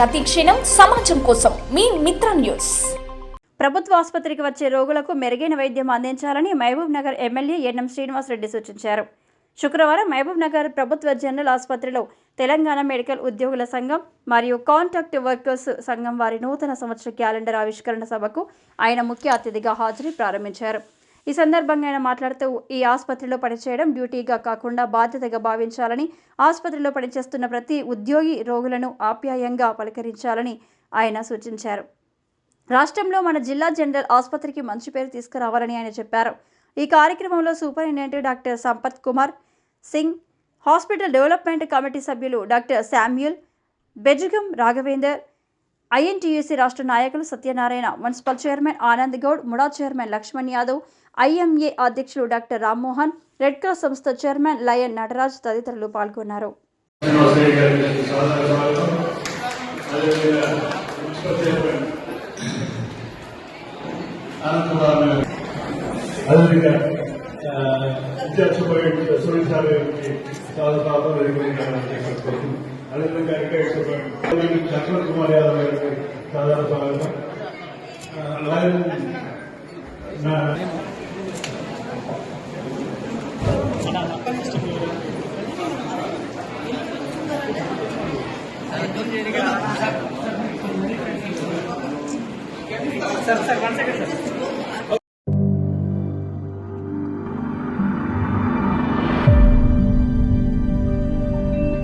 ప్రతి క్షణం సమాజం కోసం మీ మిత్ర న్యూస్. ప్రభుత్వ ఆసుపత్రికి వచ్చే రోగులకు మెరుగైన వైద్యం అందించాలని మహబూబ్ నగర్ ఎమ్మెల్యే ఎన్ఎం శ్రీనివాస్ రెడ్డి సూచించారు. శుక్రవారం మహబూబ్ నగర్ ప్రభుత్వ జనరల్ ఆసుపత్రిలో తెలంగాణ మెడికల్ ఉద్యోగుల సంఘం మరియు కాంట్రాక్ట్ వర్కర్స్ సంఘం వారి నూతన సంవత్సర క్యాలెండర్ ఆవిష్కరణ సభకు ఆయన ముఖ్య అతిథిగా హాజరై ప్రారంభించారు. ఈ సందర్భంగా ఆయన మాట్లాడుతూ ఈ ఆసుపత్రిలో పనిచేయడం డ్యూటీగా కాకుండా బాధ్యతగా భావించాలని, ఆసుపత్రిలో పనిచేస్తున్న ప్రతి ఉద్యోగి రోగులను ఆప్యాయంగా పలకరించాలని ఆయన సూచించారు. రాష్ట్రంలో మన జిల్లా జనరల్ ఆసుపత్రికి మంచి పేరు తీసుకురావాలని ఆయన చెప్పారు. ఈ కార్యక్రమంలో superintendent doctor Sampath Kumar Singh, hospital development committee సభ్యులు doctor Samuel, Bejugam Raghavender, INTUC రాష్ట్ర నాయకులు Satyanarayana, municipal chairman Anand Goud, MUDA chairman Laxman Yadav, IMA అధ్యక్షులు డాక్టర్ రామ్మోహన్, రెడ్ క్రాస్ సంస్థ చైర్మన్ లయన్ నటరాజ్ తదితరులు పాల్గొన్నారు. లక్ష్మణ్ కుమార్ యాదవ్ గారికి సాధారణ స్వాగతం. Sir 1 second sir.